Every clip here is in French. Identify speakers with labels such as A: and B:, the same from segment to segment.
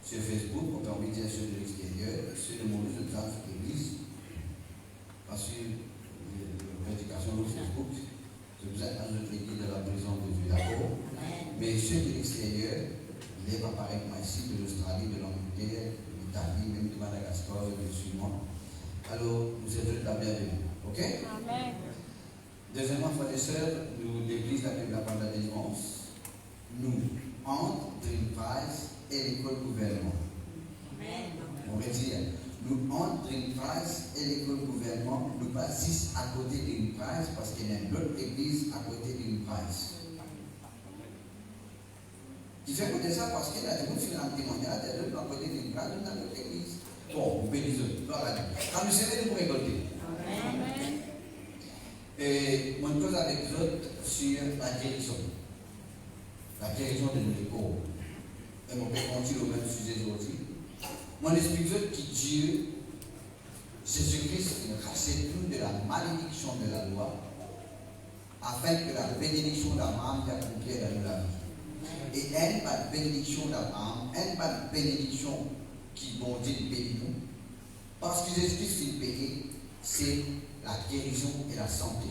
A: sur Facebook, on peut envie de dire ceux de l'extérieur, ceux de mon de l'église, parce que l'éducation sur Facebook, je vous êtes dans notre église de la prison de Dieu d'abord, mais ceux de l'extérieur, il est pas pareil que moi ici, de l'Australie, de l'Angleterre, de l'Italie, même de Madagascar, de Sudan. Alors, nous êtes la bienvenue. Ok? Amen. Deuxièmement, frères et sœurs, nous, l'église la bande de délivrance, nous, entre Dream Prize et l'école gouvernement. On va dire, nous, entre Dream Prize et l'école gouvernement, nous passons à côté de Dream Prize parce qu'il y a une autre église à côté de Dream Prize. Qui fait côté ça parce qu'il y a des gens qui font un témoignage, des autres à côté de Dream Prize, dans notre église. Bon, vous bénissez. Quand nous serons, nous pourrons récolter. Et mon cause avec vous autres sur la guérison. La guérison de nos corps. Et mon père continue au même sujet aujourd'hui. Mon esprit veut que Dieu, Jésus-Christ, rassure tout de la malédiction de la loi, afin que la bénédiction d'Abraham s'accomplisse dans la vie. Et elle, pas de bénédiction d'Abraham, elle, pas de bénédiction qui vont dire béni nous. Parce que Jésus-Christ fait payer, c'est la guérison et la santé.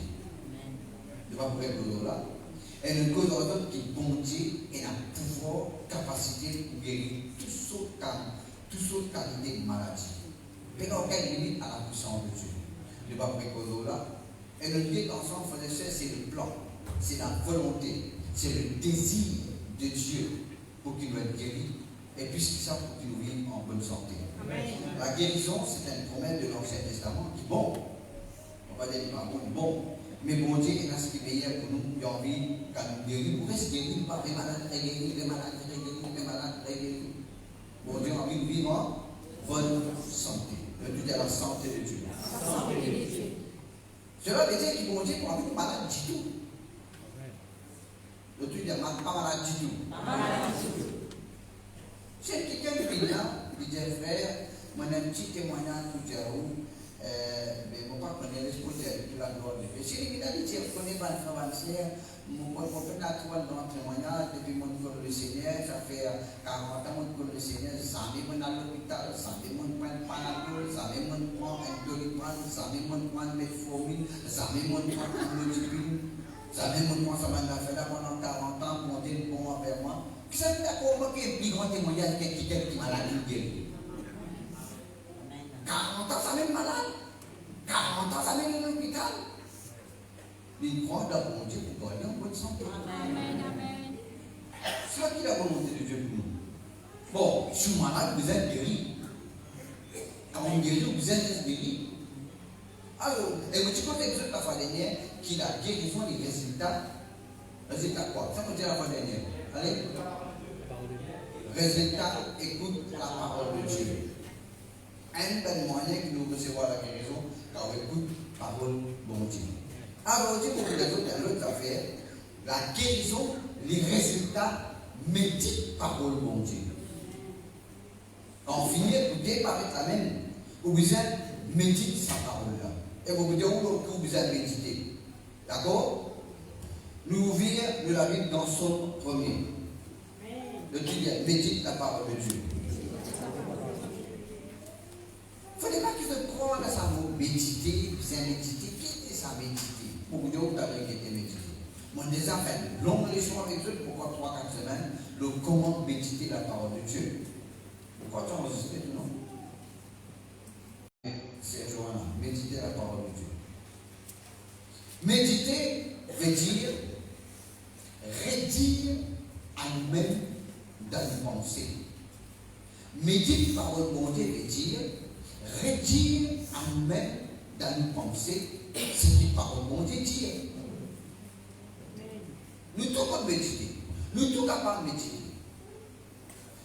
A: Ne pas pour être là. Et nous connaissons qui bon Dieu et la pouvoir, capacité pour guérir toutes sortes de qualités de maladie. Mais dans aucune limite à la puissance de Dieu. Ne pas pour être là. Et le lien ensemble, frères et sœurs, c'est le plan, c'est la volonté, c'est le désir de Dieu pour qu'il nous être guéri. Et puisqu'il ça pour qu'il nous vive en bonne santé. Amen. La guérison, c'est une promesse de l'Ancien Testament qui est bon. On va dire pas bon. Mais bon Dieu, il a ce qui est meilleur pour nous. Il a envie quand nous guérir. Pour rester guéri, pas les malades très guéris, les malades très guéris, les malades très guéris. Bon Dieu a envie de vivre en bonne santé. Le but est la santé de Dieu. La santé de Dieu. Cela veut dire que bon Dieu n'a pas envie de malade du tout. Le but est pas malade du tout. Pas malade du tout. C'est quelqu'un qui vient là, il dit frère, moi j'ai un petit témoignage pour dire mais mon papa connaît l'exposé de la gloire de Dieu. Si il a dit, je connais pas le frère, mon père n'a pas dans le témoignage depuis mon corps le Seigneur, ça fait 40 ans mon corps le Seigneur, ça savait mon à l'hôpital, ça savait mon prendre Panadol, ça savait mon prendre un Doliprane, ça savait mon prendre Metformine, ça savait mon prendre Amlodipine, ça savait mon prendre ça m'a fait là pendant 40 ans pour dire bon envers moi. Qui ça veut dire comment qu'il y a un plus grand témoignage qui malade guéri. 40 ans, ça même malade. 40 ans, ça même à l'hôpital. Il croit dans mon Dieu pour gagner en bonne santé. Amen. C'est là qui est la volonté de Dieu pour nous. Bon, je suis malade, vous êtes guéri. Quand on guérit, vous êtes guéri. Alors, et vous dites que la fois dernière, qu'il a guérison des résultats. Résultat quoi? Ça veut dire la fois dernière. Allez. Résultat, écoute la parole de Dieu. Un bon moyen que nous recevons la guérison, car on écoute la parole de Dieu. Alors, Dieu, pour les autres, dans l'autre affaire, la guérison, les résultats, médite parole de Dieu. Quand on finit d'écouter par la même, vous êtes médite sa parole-là. Et vous dites où vous êtes médité. D'accord? Nous ouvrons la Bible dans son premier. Le Dieu médite la parole de Dieu. Il ne faut pas qu'ils se croient dans sa mot méditer, bien méditer. Qu'est-ce que ça méditer? Beaucoup de gens ont été méditer. Mon déjà fait une longue leçon avec eux, pourquoi 3-4 semaines, le comment méditer la parole de Dieu. Pourquoi tu as enregistré tout non? C'est Johanna, méditer la parole de Dieu. Méditer veut dire rédire à nous-mêmes dans une pensée. Méditer la parole de Dieu veut dire rédire à nous-mêmes dans une pensée ce qui parole de Dieu dit. Nous tous capables de méditer. Nous tous capables de méditer.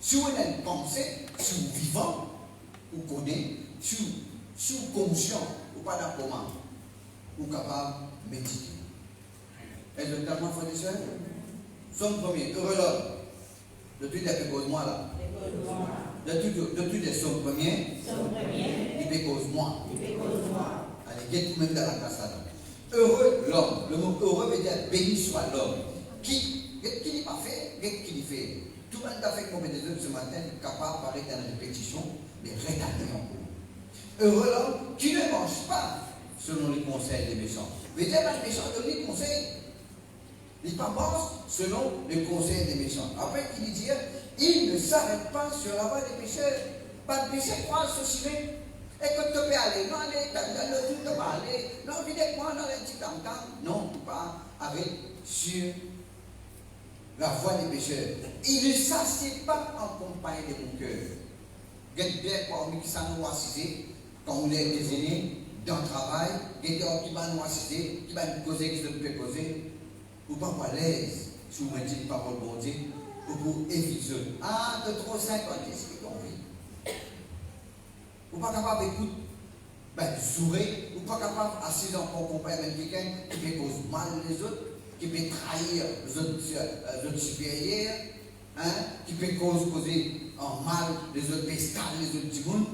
A: Si on a une pensée, si on est vivant, on connaît, si on est conscient, ou pas d'accord, on est capable de méditer. Et le temps, frères et sœurs, somme premier, heureux l'homme. De tout les causes moi là. De tout les sommes premiers, il fait cause moi. Allez, get vous-même dans la classe là. Heureux l'homme. Le mot heureux veut dire béni soit l'homme. Qui n'est pas fait, qui fait. Tout tout le monde a fait mauvais des œuvres ce matin, est capable de parler dans la répétition, mais rétablir en cours. Heureux l'homme qui ne mange pas selon les conseils des méchants. Mais dire les méchants donnent les conseils. Il ne pas mange selon les conseils des méchants. Après, il dit, il ne s'arrête pas sur la voie des pécheurs. Pas de péché, croire ceci. Et que tu peux aller, non, allez, dans le tout, tu vas aller, non, venez moi dans les petits tam-tam. Non, pas arrête sur la voie des pécheurs. Il ne s'assied pas en compagnie de mon cœur. Gagne bien quoi, on qui s'en nous assiser, quand on est des aînés, dans le travail, gagne qui va nous assiser, qui va nous causer, qui ne peut causer, ou pas à l'aise, si vous mettez une parole bon Dieu, ou pour éviter. Ah, de trop 50, c'est ce qu'on vit. Ou pas capable d'écouter, de sourire, ou pas capable d'assis en compagnie avec quelqu'un qui peut causer mal les autres, qui peut trahir les autres supérieurs, qui peut causer en mal les autres pescades, les autres petits monde,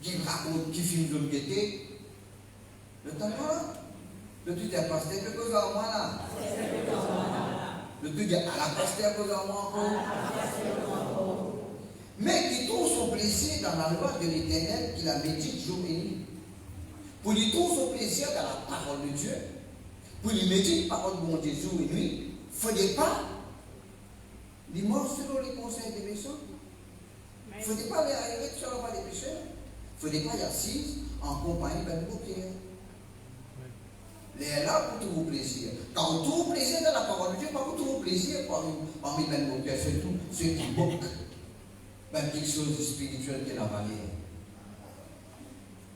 A: qui racontent, qui filment de gaieté. Le temps là, le tout est pasteur, que cause en moi là. Le tout est à la pasteur, cause en moi encore. Mais qui trouve son plaisir dans la loi de l'Éternel, qui la médite jour et nuit. Pour lui trouver son plaisir dans la parole de Dieu, pour lui méditer la parole de mon Dieu jour et nuit, il ne faudrait pas les morts selon les conseils des méchants. Il ne faudrait pas les arrêter sur la voie des pécheurs. Il ne faudrait pas y assise en compagnie d'un nouveau Pierre. Les là pour trouver plaisir. Quand on trouve plaisir dans la parole de Dieu, pas pour trouver plaisir parmi les nouveaux Pierre, c'est tout ceux qui moquent. Quelque chose de spirituel qui est la valeur.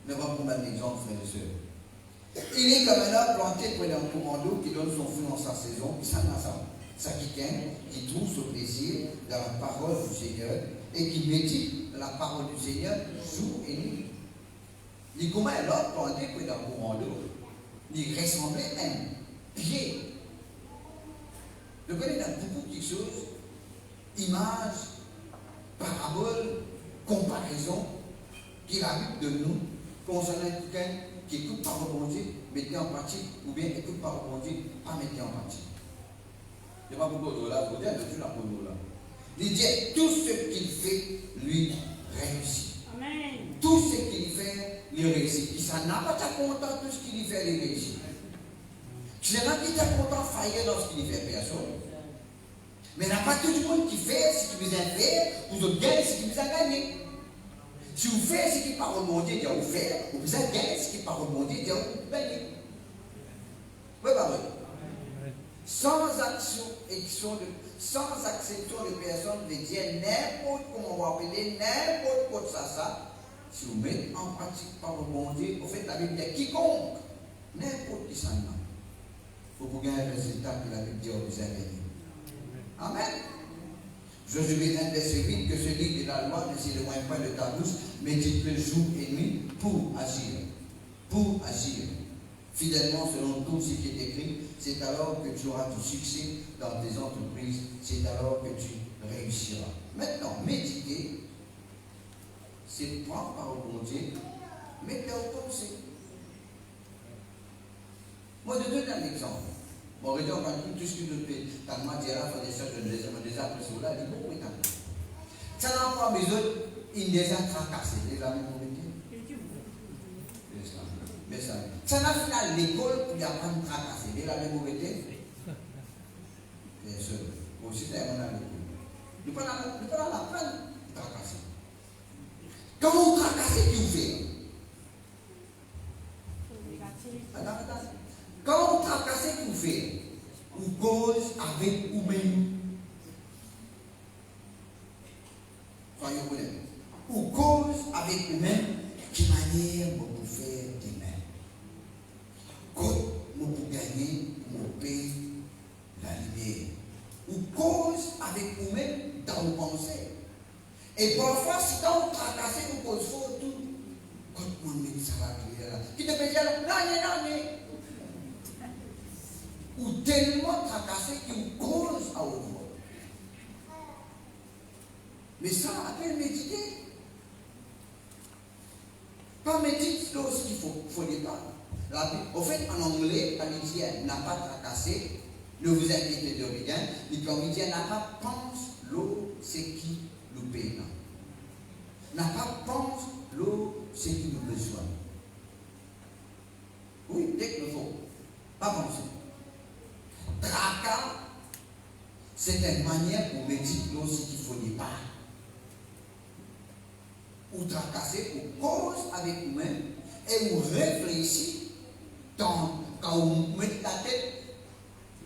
A: Ne va pas mettre l'exemple, frères et sœurs. Il est comme un arbre planté près d'un courant d'eau qui donne son fruit en sa saison, qui s'en a ça qui trouve ce plaisir dans la parole du Seigneur et qui médite dans la parole du Seigneur jour et nuit. Il est comme un arbre planté près d'un courant d'eau. Il ressemblait à un pied. Je connais dans beaucoup de choses, images, parabole, comparaison, qui habite de nous, concernant quelqu'un qui écoute parole de Dieu, mettez en pratique, ou bien écoute parole de Dieu, pas mettez en pratique. Il n'y a pas beaucoup de là, vous dire de Dieu la pour nous là. Il dit, tout ce qu'il fait, lui réussit. Amen. Tout ce qu'il fait, lui réussit. Il s'en a pas content, tout ce qu'il fait, lui réussit. Si il y en a qui est content, faillir dans ce qu'il fait, personne. Mais il n'y a pas tout le monde qui fait ce qu'il vous a fait, vous autres gagnez ce qu'il vous a gagné. Si vous faites ce qui parle mon Dieu, vous faites, vous avez gagné ce qui parle mon Dieu, vous gagnez. Oui, pas vrai. Sans acception de personne, de dire n'importe comment on va appeler, n'importe quoi ça, si vous mettez en pratique par le bon Dieu, vous faites la Bible dit quiconque, n'importe qui s'en a. Il faut que vous gagnez un résultat que la Bible dit vous avez gagné. Amen. Josué 1, verset 8, que ce livre de la loi ne s'éloigne pas de ta bouche, mais dites-le jour et nuit pour agir. Pour agir. Fidèlement selon tout ce qui est écrit, c'est alors que tu auras du succès dans tes entreprises, c'est alors que tu réussiras. Maintenant, méditer, c'est prendre par le bon Dieu, mettez au pensée. Moi, je donne un exemple. Bon, regarde, on va tout ce que nous fait. Quand moi, je dirais, il faut des appels sur là, il dit, bon, oui, ça n'a pas besoin, il les a tracassés, les amis, vous mettez. Mais ça n'a fait à l'école pour y apprendre à tracasser, les amis, vous mettez. Bien sûr, aussi, c'est un l'école. Nous ne pouvons pas l'apprendre à tracasser. Quand vous tracassez, qu'est-ce que vous faites? Attends. Quand vous tracassez, qu'est-ce que vous faites? Vous cause avec vous-même. Soyez honnêtes. Vous cause avec vous-même. Quelle manière vous pouvez faire des mains? Quand vous pouvez gagner, vous pouvez la lumière. Vous cause avec vous-même dans vos pensées. Et parfois, si quand vous tracassez, vous cause fort tout. Quand vous mettez ça là, qui te fait dire, non. Ou tellement tracassé qu'il vous cause à haute voix. Mais ça appelle méditer. Pas méditer lorsqu'il faut pas. Au fait, en anglais, quand il dit n'a pas tracassé, ne vous inquiétez de rien. Et quand il dit n'a pas pense logique. c'est qui nous paye. N'a pas pensé l'eau, c'est qui nous besoin. Oui, dès que nous faut. Pas penser. Tracas, c'est une manière pour méditer l'eau si qu'il faut n'y pas. Ou tracasser, ou cause avec vous-même, et vous réfléchissez quand vous mettez la tête,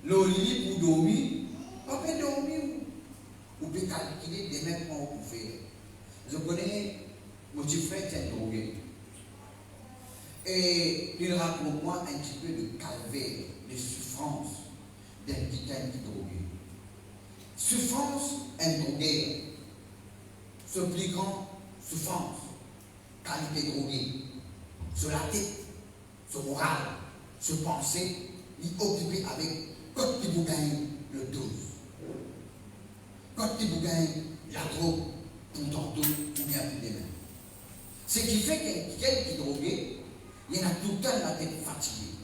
A: l'eau lit pour dormir, vous pouvez dormir, vous pouvez calculer des mêmes points pour faire. Je connais mon petit frère qui est drogué. Et il raconte moi un petit peu de calvaire, de souffrance d'un petit qui drogué. Souffrance, un drogué. Ce plus grand souffrance, qualité droguée, sur la tête, sur le moral, sur pensée, il est occupé avec quand il vous gagne le 12. Quand il vous gagne la drogue pour tantôt ou bien pour demain. Ce qui fait que quelqu'un qui est drogué, il y en a tout le temps la tête fatiguée.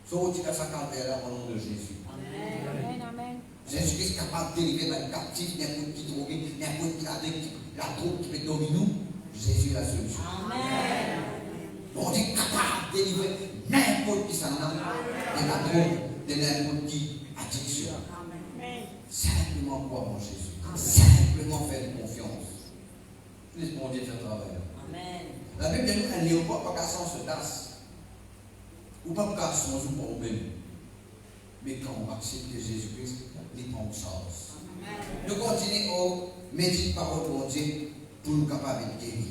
A: Soit tu as sa calvaire au nom de Jésus.
B: Amen. Amen.
A: Jésus est capable de délivrer un captif, n'importe qui drogué, n'importe qui avec la drogue qui peut dominer nous. Jésus est la solution.
B: Amen.
A: Bon Dieu est capable de délivrer n'importe qui s'en a de la drogue, de n'importe qui addiction.
B: Amen.
A: Simplement croire en Jésus. Simplement faire confiance. Laisse mon Dieu faire travail.
B: Amen.
A: La Bible dit un léopard pas qu'à s'en se tasse. Ou pas qu'à s'en se problème. Mais quand on accepte Jésus-Christ, il prend chance. Nous continuons à méditer parole de mon Dieu pour nous capables de guérir.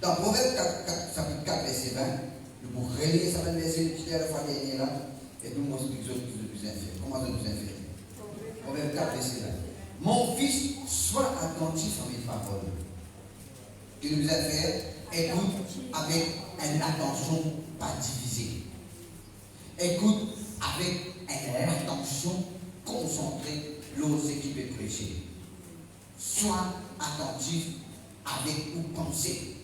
A: Dans Proverbe 4, chapitre 4, verset 20, nous pouvons relayer ça dans le verset qui était la fois dernière là, et nous montrer quelque chose de plus inférieur. Comment de plus inférieur? Proverbe 4, verset 20. Mon fils, sois attentif à mes paroles. Que nous a fait, écoute avec une attention pas divisée. Écoute avec une attention concentrée lorsque tu peux prêcher. Sois attentif avec une pensée.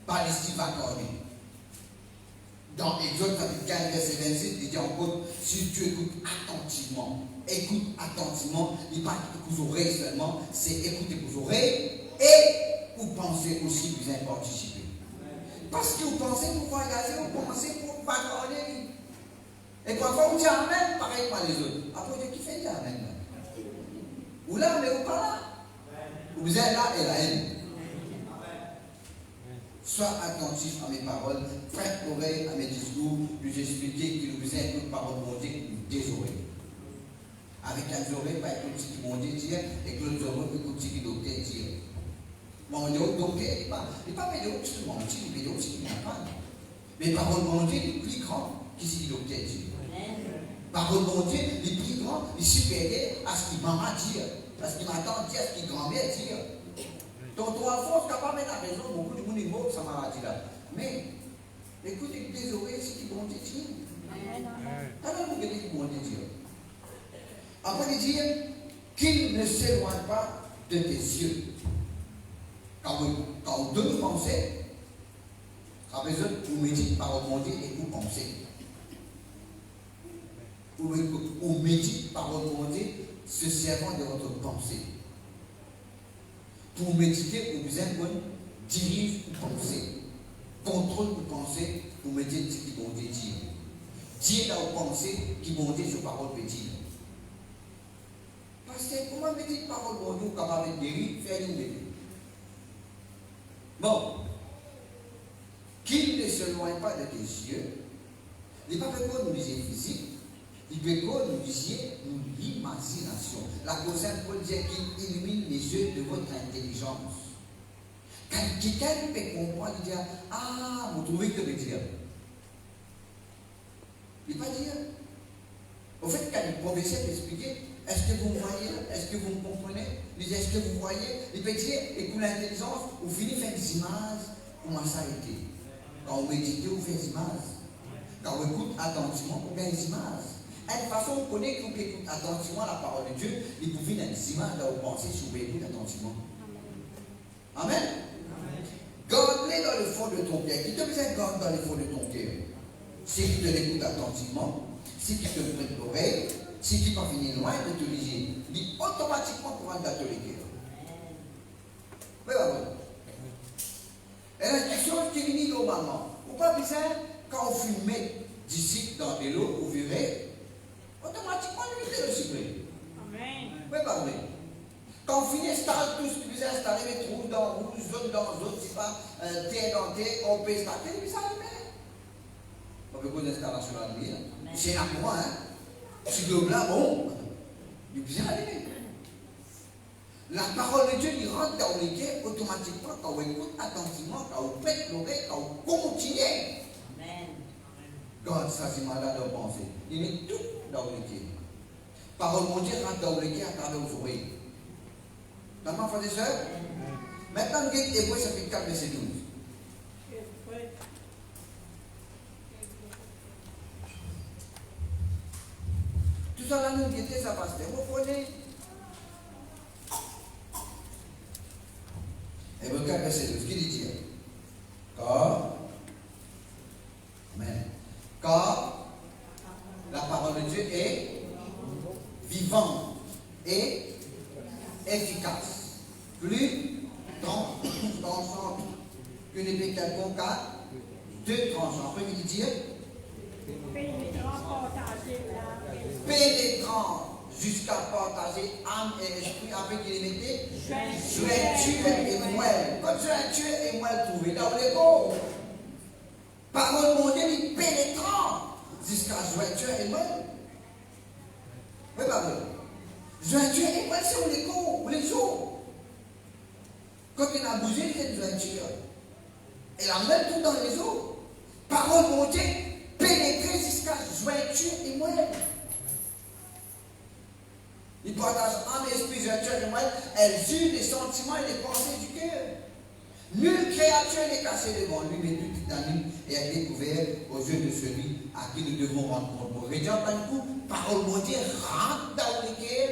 A: Pas les styles accordés. Dans Exode chapitre 15, verset 26, il dit encore, si tu écoutes attentivement, il pas écoute aux oreilles seulement, c'est écouter aux oreilles et vous pensez aussi vous en participer. Parce que vous pensez pour voyager, vous pensez pour parler. Et parfois vous dites Amen, pareil par les autres. Après vous dites qui fait Amen? Ou là, mais vous pas là. Vous êtes là et la haine. Sois attentif à mes paroles, prête oreille à mes discours, lui expliquer qu'il vous aide une parole de Dieu, des oreilles. Avec les oreilles, pas écouter ce que mon Dieu dit, et que les oreilles écoutent ce que le docteur dit. Mon Dieu, le docteur, il n'est pas médiocre, c'est mentir, il est médiocre, c'est qu'il n'y a pas. Mais parole de mon Dieu, il est plus grand que ce que le docteur dit. Parole de mon Dieu, il est plus grand, il est supérieur à ce qu'il maman dit, à ce qu'il m'entend dire, à ce qu'il grand-mère dit. Tonton Alphonse, capable de mettre la raison, beaucoup de monde est mort, ça m'a dit là. Mais, écoutez, des oreilles, c'est qui vont te dire. Alors, vous regardez qui vont te dire. Après, il dit qu'il ne s'éloigne pas de tes yeux. Quand vous devez penser, avez besoin vous méditez par mon Dieu et vous pensez. Vous méditez par mon Dieu, se servant de votre pensée. Pour méditer, vous besoin dirige vos pensées. Contrôle vos pensées, vous mettez ce qui vont dire. Dire dans vos pensées qui vont dire sur parole petite. Parce que comment méditer parole de Dieu capable de guérir, faire une médite. Bon. Qu'il ne s'éloigne pas de tes yeux. Il n'est pas fait nous disiez physique. Il veut que nous disiez l'imagination. La cause Paul dit qu'il illumine les yeux de votre intelligence. Quand quelqu'un peut comprendre, il dit ah, vous trouvez que veut dire. Il ne va pas dire. Au fait, quand le professeur expliquait, est-ce que vous me voyez? Est-ce que vous me comprenez? Il dit est-ce que vous voyez? Il peut dire, et pour l'intelligence, vous finissez faire des images, comment ça a été. Quand vous méditez, vous faites des images. Quand vous écoutez attentivement, vous faites des images. Et de façon, on connaît que vous écoutez attentivement la parole de Dieu, il vous vient des images dans vos pensées si vous écoutez attentivement. Amen. Garde-les dans le fond de ton cœur. Qui te besoin de garder dans le fond de ton cœur? Si tu te l'écoutes attentivement, si tu te prêtes l'oreille, si tu pas fini loin de te liger, il automatiquement pour un catholique. Oui, oui. Et la question qui finit globalement. Pourquoi bizarre, quand on fumait d'ici dans de l'eau, vous verrez, automatiquement, lui, c'est le cycle.
B: Amen.
A: Oui, pas vrai. Quand on finit installer tout ce que vous installez, les trous dans rouge, zone dans zone, c'est pas terre dans terre, on peut installer, mais ça allumait. On peut poser l'installation dans le milieu. C'est là pour moi, hein. Si le blanc, bon, il est bien allumé. La parole de Dieu, il rentre dans le cœur automatiquement quand on écoute attentivement, quand on pète l'oreille, quand on continue.
C: Amen.
A: God, ça c'est malade de penser. Il met tout dans le cœur. Parole de Dieu rentre dans le cœur à travers vos oreilles. D'accord, frères et sœurs? Maintenant, nous avons Hébreux chapitre 4, verset 12. Tout ça là, nous guettons ça, pasteur. Vous prenez Hébreux 4, verset 12. Qui dit car, amen. Car la parole de Dieu est vivante et efficace. Plus tranchante qu'une épée quelconque à deux tranchants. Après, il dit pénétrant jusqu'à partager âme et esprit, avec qu'il mettait jointure et moelle. Quand jointure et moelle trouvées dans les corps, parole mondiale, il pénétrant jusqu'à jointure et moelle. Oui, pas vrai. Jointure et moelle, c'est où les corps, où les os. Quand il a bougé, il y a une jointure. Et la même tout dans les os. Parole mondiale, pénétrer jusqu'à jointure et moelle. Il partage âme, esprit, jointure et moelle. Elles unent les sentiments et les pensées du cœur. Nulle créature n'est cachée devant lui, mais tout est en lui et est découvert aux yeux de celui à qui nous devons rendre compte. Pour rédiger un coup, parole mondiale rentre dans le cœur,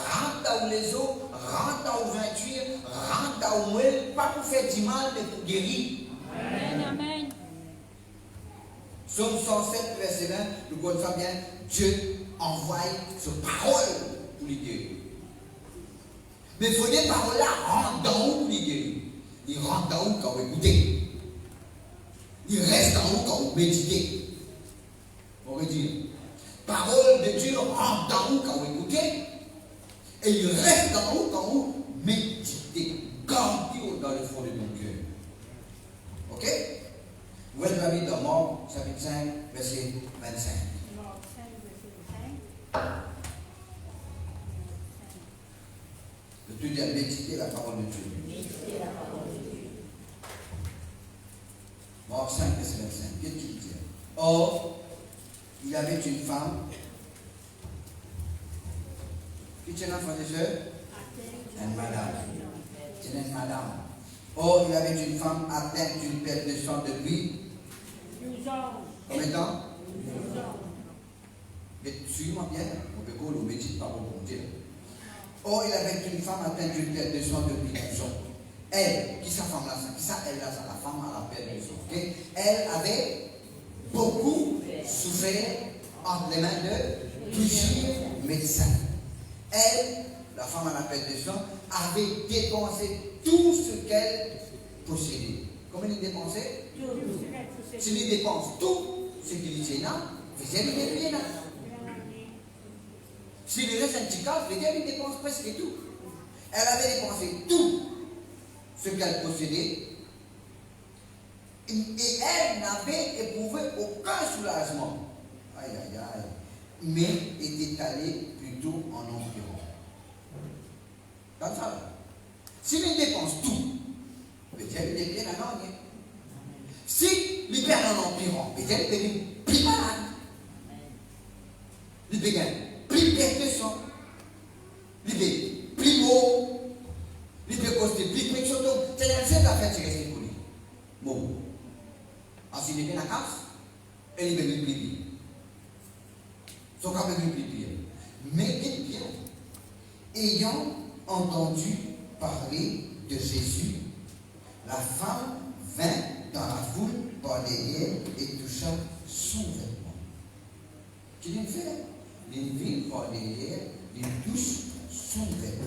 A: rentre dans les os, rentre dans le jointure, rentre dans le moelle, pas pour faire du mal, mais pour guérir.
B: Amen. Amen.
A: Psaume 107, verset 1, nous connaissons bien, Dieu envoie sa parole pour les guérir. Mais il faut que les paroles-là rentrent dans où pour les guérir. Il rentre dans où quand vous écoutez. Il reste dans où quand vous méditez. On veut dire, parole de Dieu rentre dans où quand vous écoutez. Et il reste dans où quand vous méditez. Gardez dans le fond de ton cœur. Ok? Vous êtes la vie dans Marc, chapitre 5, verset 25. Le tout dit à méditer la parole de Dieu. Marc 5, verset 25. Qu'est-ce qu'il dit? Or, il y avait une femme. Qui tient l'enfant des sœurs? Une madame. C'est une madame. Or, il y avait une femme atteinte d'une perte de sang depuis.
B: 12 ans.
A: Combien de temps?
B: 12 ans.
A: Mais suis-moi bien, on peut qu'on le médite par bon Dieu. Or, il y avait une femme atteinte d'une perte de sang depuis 12 ans. Elle, qui sa femme là, qui ça elle là, la femme à la perte de sang. Okay? Elle avait beaucoup souffert entre les mains de plusieurs médecins. Elle, la femme à la perte de sang, avait dépensé tout ce qu'elle possédait. Comment il dépensait? S'il dépense tout ce qu'il tient là, faisait lui rien là. S'il reste un petit cas, il dépense presque tout. Elle avait dépensé tout ce qu'elle possédait et elle n'avait éprouvé aucun soulagement. Aïe, aïe, aïe. Mais était allée plutôt en empirant. Comme ça. S'il dépense tout, peut-être il devient un ange. Si il perd en empirant, peut-être il devient plus malade. Il devient plus perte de sang. Il devient plus beau. Il peut causer plus de choses. C'est la seule affaire qui reste pour lui. Bon. Ensuite, il vient à la casse et il devient plus pire. Son cas devient plus pire. Mais il bien. Ayant entendu parler de Jésus, la femme vint dans la foule par derrière et toucha son vêtement. Qu'il vient de faire? les villes par derrière, les touches son vêtement.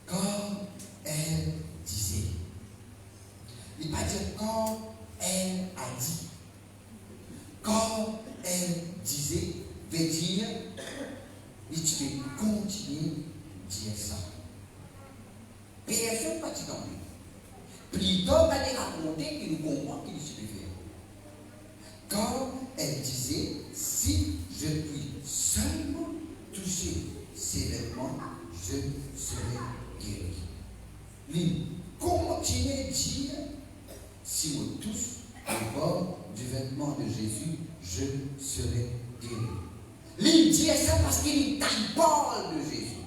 A: Quand elle disait, il ne va pas dire quand elle a dit. Quand elle disait, veut dire, et tu peux continuer à dire ça. Personne ne va t'y tomber. Plutôt, on va les raconter qu'il nous comprend qu'il se peut faire. Quand elle disait, si je puis seulement toucher ses vêtements, je serai guéri. Il continuait à dire, si on touche le bord du vêtement de Jésus, je serai guéri. Il dit ça parce qu'il parle de Jésus.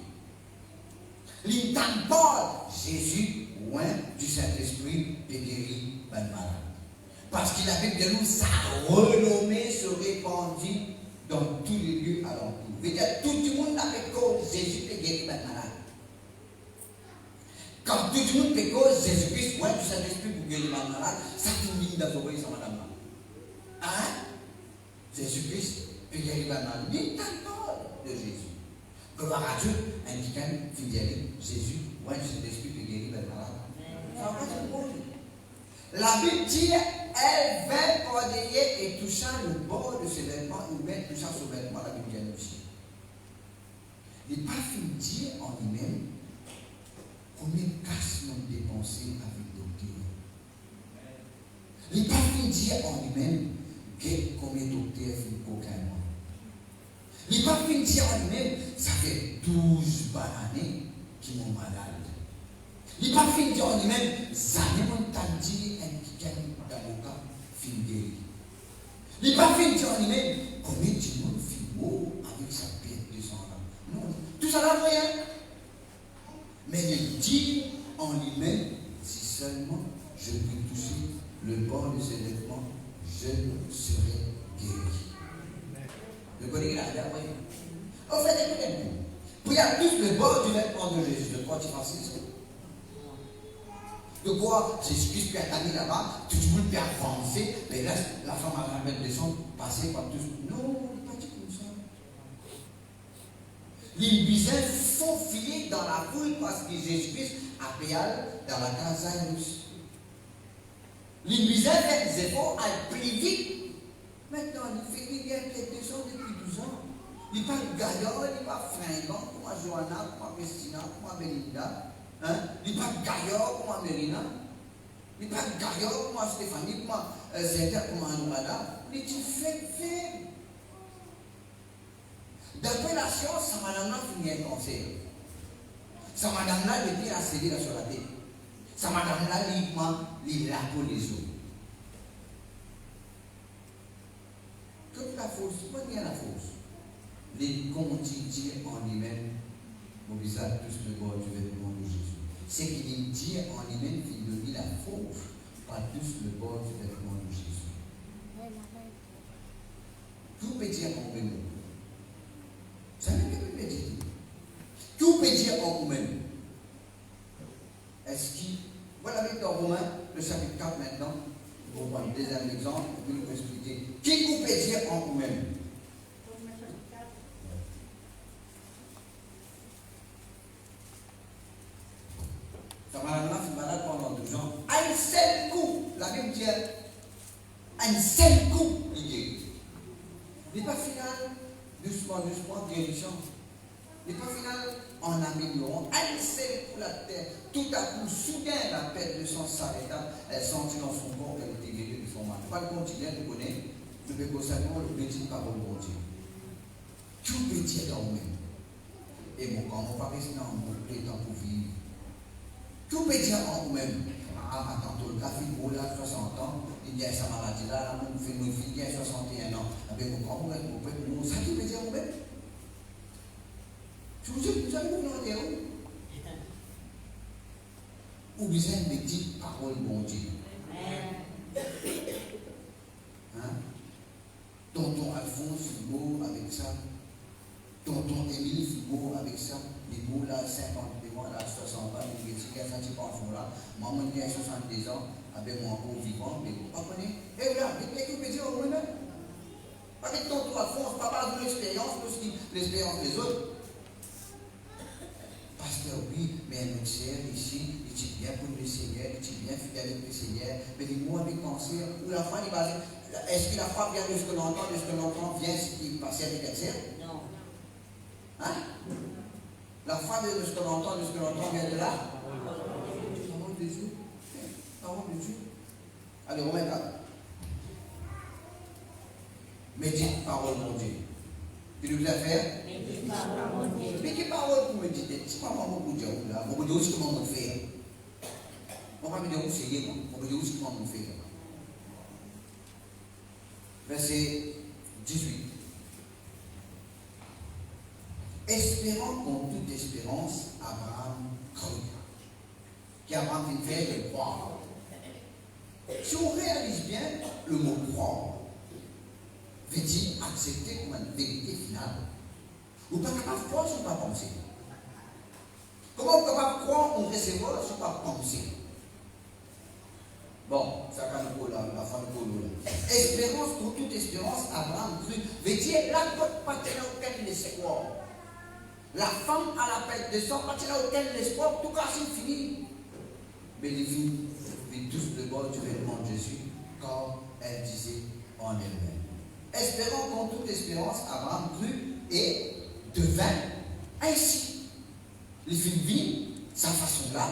A: Il parle Jésus, loin du Saint-Esprit, et guéri par le malade. Parce qu'il avait de nous, sa renommée se répandit dans tous les lieux alentours. C'est-à-dire, tout le monde avait cause Jésus et guéri par le malade. Quand tout le monde fait cause Jésus-Christ, loin du Saint-Esprit pour guérir par le malade, ça finit dans l'oreille, ça madame. Hein? Jésus-Christ peut guérir par le malade. Il parle de Jésus. Gloire à Dieu, indiquant fidèle, Jésus, loin du Saint-Esprit peut guérir par le malade. Ça va pas être bon. La Bible dit, elle vint par derrière et touchant le bord de ses vêtements, ou même touchant son vêtement, la Bible dit aussi. Il n'est pas fini de dire en lui-même combien de cash nous dépensé avec docteur. Il n'est pas fini de dire en lui-même combien de docteurs font aucun mois. Il n'est pas fini de dire en lui-même, ça fait 12 années qui m'ont malade. Il n'est pas fini de dire en lui-même, ça n'est pas dit un qui gagne d'avocat, fin guéri. Il n'est pas fini de dire en lui-même, combien de monde fait beau avec sa perte de sang là. Non, tout ça n'a rien. Mais il dit en lui-même, si seulement je peux toucher le bord de ses vêtements, je serai guéri. Le collègue là, oui. En fait, écoutez-moi. Pour y avoir plus le bord du vêtement de Jésus, de quoi tu penses ça? De quoi Jésus-Christ peut aller là-bas, tout le monde peut avancer, mais là, la femme a la de son passer par tout. Non, il n'est pas dit comme ça. Les bisins faufiler dans la foule parce que Jésus-Christ a payé dans la casa Zaïrus. Les bisins fait des efforts à plus vite. Maintenant, il fait qu'il y a quelques gens depuis 12 ans. Il n'est pas gaillard, il n'est pas fringant, comme Johanna, comme Christina, comme Belinda. Hein? Il n'est pas gaillard comme Mérina. Il n'est pas gaillard comme Stéphanie, comme Zéter, comme Anouada. Il est faible. D'après la science, sa madame-là finit un cancer. Sa madame-là, depuis la série sur la tête. Sa madame-là, il la pour les autres. Toute la fausse, pas bien la fausse. Les continue en lui-même, au visage tous le bord du vêtement de Jésus. C'est qu'il dit en lui-même qu'il devient la fausse, pas tous le bord du vêtement de Jésus. Tout peut dire en vous-même. Ça ne peut pas dire. Tout peut dire en vous-même. Est-ce qu'il. Voilà avec dans Romains, le chapitre 4 maintenant. On va prendre le deuxième exemple, et puis nous expliquer. Qui vous peut dire en vous-même? Sa madame-là fut malade pendant 12 ans. À un seul coup, la Bible dit, à un seul coup, il guérit. Il n'est pas final, doucement, guérison. Il n'est pas final en améliorant. À un seul coup, la terre, tout à coup, soudain, la perte de sang s'arrêta. Elle sentit dans son corps qu'elle était guérie de son mal. Pas le continent, tu connais. Le béco seulement, le petit parole de Dieu. Tout petit dans nous-mêmes. Et bon, quand on va rester dans le temps pour vivre. Tout peut dire en vous-même. Ah, quand on a fait pour là 60 ans, il y a sa maladie là, on fait une fille qui a 61 ans. Avec mon grand-père, ça qui peut dire en vous-même. Je vous dis, vous avez une volonté où vous avez une petite parole bon Dieu. Hein? Tonton Alphonse Figo avec ça. Tonton Émile Figo avec ça. Les mots là, 50 ans, là, 60 ans, les petits qui ont senti par fond là. Maman qui a 70 ans, avec mon beau vivant, mais vous comprenez? Et là, vous pouvez dire au moins. Parce que ton droit de fond, on ne parle pas de l'expérience, plus l'expérience des autres. Pasteur, oui, mais un autre ici, il est bien pour le Seigneur, il est bien fidèle avec le Seigneur, mais dis-moi, avec cancer, ou la foi, est-ce que la foi vient de ce que l'on vient ce qui passe avec le cancer?
C: Non.
A: Hein? La foi de ce que l'on entend vient de là? Parole de Dieu. Parole de Dieu. Allez, Romains 4. Médite parole de Dieu. Tu nous as fait?
C: Médite parole de Dieu.
A: Mais quelle parole pour méditer? C'est pas moi pour dire là. On peut dire aussi comment on fait. On va me dire où c'est moi. On peut dire aussi comment on fait. Verset 18. Espérant contre toute espérance, Abraham crut. Qui Abraham fait de croire. Si on réalise bien le mot croire, veut-il accepter comme une vérité finale? Vous n'êtes pas capable de croire si vous ne pas penser. Comment vous êtes capable de croire on recevoir si vous ne pas penser? Bon, ça va nous la fin de Polo. Espérance pour toute espérance, Abraham crut. Veut-il la côte paternelle auquel il laissait croire. La femme à la perte de sang, paternelle auquel l'espoir, tout cas c'est fini. Mais les filles vivent tous le bord du vêtement de Jésus, car elle disait en elle-même. Espérant qu'en toute espérance, Abraham crut et devint ainsi. Les filles vivent sa façon-là,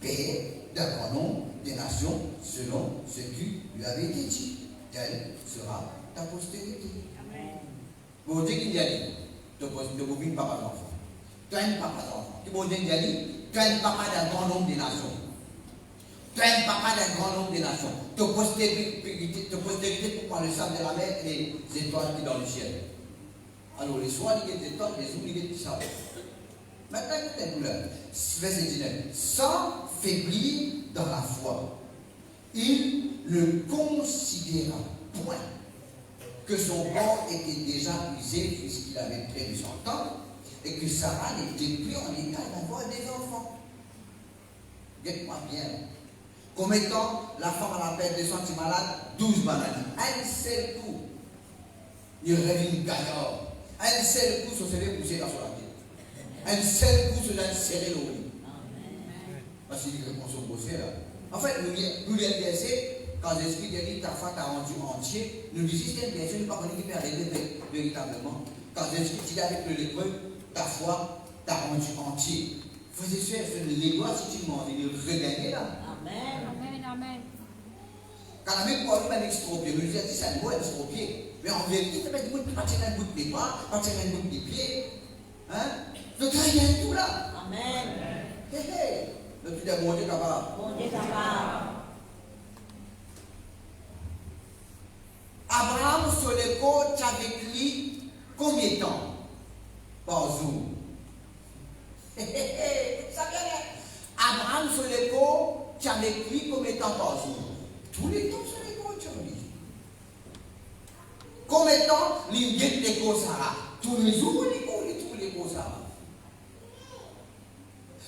A: père d'un grand nombre des nations, selon ce qui lui avait été dit. Telle sera ta postérité.
B: Amen.
A: Vous dites qu'il y a dit, de vous vivre papa d'enfant. Tu as un papa d'enfant. Tu vous dites qu'il y a dit, tu as un papa d'un grand nombre des nations. Tu es un papa d'un grand nombre de nations. Ta postérité pour prendre le sable de la mer et les étoiles qui sont dans le ciel. Alors, les soirs, les étoiles, les oubliés du sable. Maintenant, écoutez-vous là. Verset 19. Sans faiblir dans la foi, il ne considéra point que son corps était déjà usé puisqu'il avait près de 100 ans et que Sarah n'était plus en état d'avoir des enfants. Dites-moi bien. Comme étant la femme à la perte de sang malade, 12 maladies. Un seul coup, il revient gaillard. Un seul coup, son cerveau poussé dans son tête. Un seul coup, son âge serré le lit. Parce qu'il répond son procès là. En fait, nous les verset, quand l'Esprit dit ta foi t'a rendu entier, nous disons que bien sûr, nous ne pas connaître qui peut arriver véritablement. Quand l'Esprit dit avec le lépreux, ta foi t'a rendu entier. Frères et sœurs, les lois, si tu m'en dis, regagner là.
C: Amen.
B: Amen. Amen.
A: Quand la même pour lui, extropié, nous disons que c'est un mot extropié. Mais en vérité, tu ne peux pas tirer un bout des bras, pas tirer un bout des pieds. Hein? Le travail est tout là.
C: Amen.
A: Hé hé. Le tout est bon Dieu capable.
C: Bon Dieu capable.
A: Abraham sur les côtes avec lui combien de temps par jour? Ça vient bien. Abraham sur les côtes avec lui combien de temps par jour? Tous les temps sur les côtes avec lui. Combien de temps il vient de l'écho Sarah? Tous les jours tous les côtes Sarah.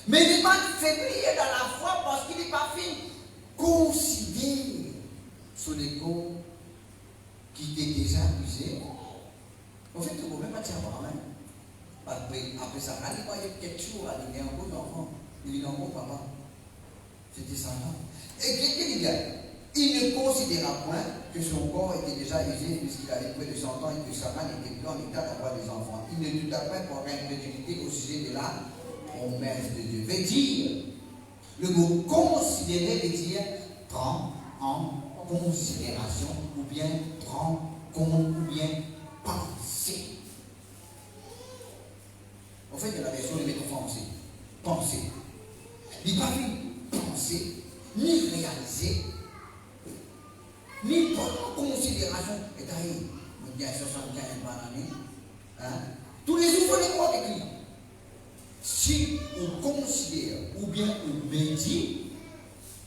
A: Mais il n'est pas faiblir dans la foi parce qu'il n'est pas fait considérer sur les côtes qui était déjà usé. En fait, tu ne peux même pas dire Abraham. Après ça, il y a quelque chose, il y a un beau enfant, il y a un beau papa. C'était ça. Et qu'est-ce qu'il dit? Il ne considéra point que son corps était déjà usé puisqu'il avait près de 100 ans et que Sarah n'était plus en état d'avoir des enfants. Il ne douta pas pour incrédulité au sujet de la promesse de Dieu. Veut dire, le mot considérer veut dire prendre en considération ou bien prendre compte ou bien penser. En fait, il y a la version de mettre français. Penser. Il n'a pas vu penser, ni réaliser, ni prendre en considération. Et d'ailleurs, il y a 75 années. Hein? Tous les jours, il faut les croire avec lui. Si on considère ou bien on médite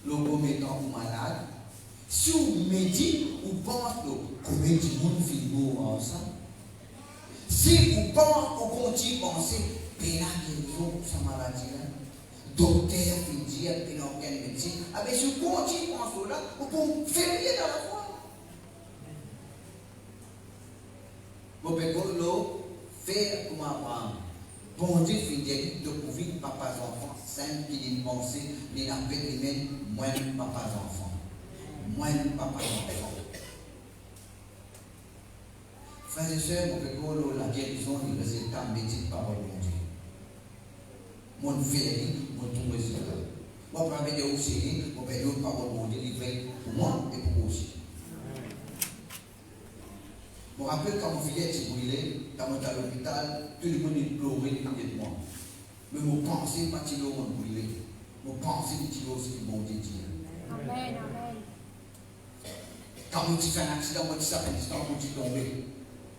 A: le commettant ou malade, si on médite ou pense qu'on médite une vie ensemble, si on pense, on continue à penser, pénal guérison pour sa maladie là, docteur qui dit, pénal quelle médecine, avec si on continue à penser là, on peut faire rien dans la foi. Mon père, faire comme Abraham. Bon Dieu, fidèle, de couvrir papas enfants, saint qui dit penser, les appels les mêmes, moins papas enfants. Moins papas enfants. Frères et sœurs, mon père, la guérison du résultat médite parole de Dieu. Mon verre, mon tout résultat. Moi, je vais vous aussi, mon père, parole de Dieu livrée pour moi et pour vous aussi. Je me rappelle quand mon fillette s'est brûlée, quand on était à l'hôpital, tout le monde pleurait immédiatement. Mais mon pensée, pas de l'eau, mon brûlé. Mon pensée, de l'eau, c'est bon Dieu.
B: Amen, amen.
A: Quand on fait un accident, on dit ça fait un instant, on dit tomber.